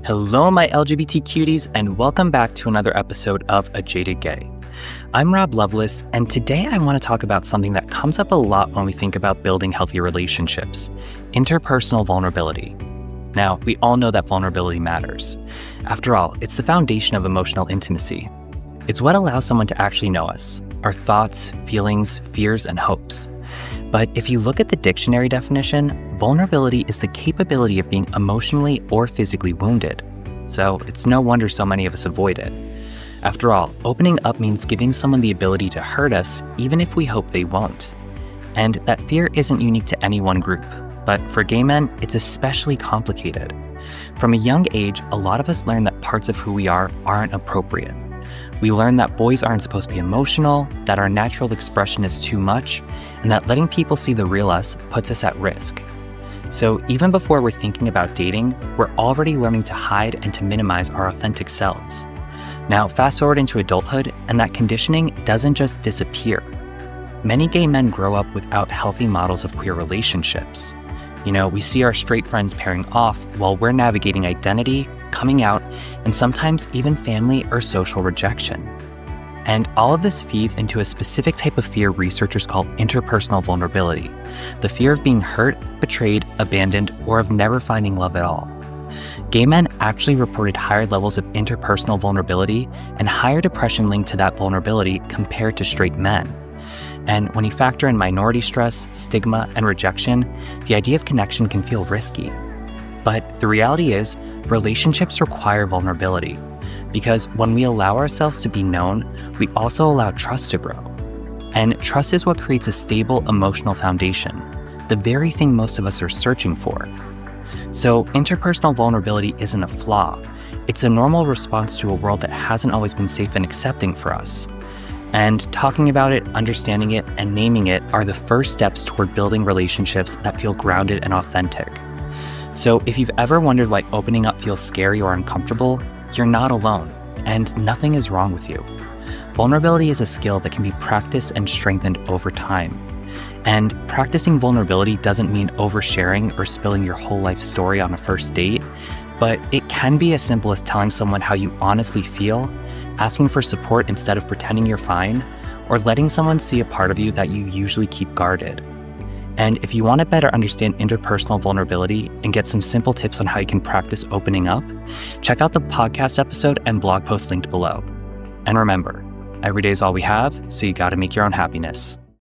Hello, my LGBT cuties, and welcome back to another episode of A Jaded Gay. I'm Rob Lovelace, and today I want to talk about something that comes up a lot when we think about building healthy relationships: interpersonal vulnerability. Now, we all know that vulnerability matters. After all, it's the foundation of emotional intimacy. It's what allows someone to actually know us, our thoughts, feelings, fears, and hopes. But if you look at the dictionary definition, vulnerability is the capability of being emotionally or physically wounded. So it's no wonder so many of us avoid it. After all, opening up means giving someone the ability to hurt us, even if we hope they won't. And that fear isn't unique to any one group, but for gay men, it's especially complicated. From a young age, a lot of us learn that parts of who we are aren't appropriate. We learn that boys aren't supposed to be emotional, that our natural expression is too much, and that letting people see the real us puts us at risk. So even before we're thinking about dating, we're already learning to hide and to minimize our authentic selves. Now, fast forward into adulthood, and that conditioning doesn't just disappear. Many gay men grow up without healthy models of queer relationships. We see our straight friends pairing off while we're navigating identity, coming out, and sometimes even family or social rejection. And all of this feeds into a specific type of fear researchers call interpersonal vulnerability, the fear of being hurt, betrayed, abandoned, or of never finding love at all. Gay men actually reported higher levels of interpersonal vulnerability and higher depression linked to that vulnerability compared to straight men. And when you factor in minority stress, stigma, and rejection, the idea of connection can feel risky. But the reality is, relationships require vulnerability, because when we allow ourselves to be known, we also allow trust to grow. And trust is what creates a stable emotional foundation, the very thing most of us are searching for. So interpersonal vulnerability isn't a flaw. It's a normal response to a world that hasn't always been safe and accepting for us. And talking about it, understanding it, and naming it are the first steps toward building relationships that feel grounded and authentic. So if you've ever wondered why opening up feels scary or uncomfortable, you're not alone, and nothing is wrong with you. Vulnerability is a skill that can be practiced and strengthened over time. And practicing vulnerability doesn't mean oversharing or spilling your whole life story on a first date, but it can be as simple as telling someone how you honestly feel, asking for support instead of pretending you're fine, or letting someone see a part of you that you usually keep guarded. And if you want to better understand interpersonal vulnerability and get some simple tips on how you can practice opening up, check out the podcast episode and blog post linked below. And remember, every day is all we have, so you got to make your own happiness.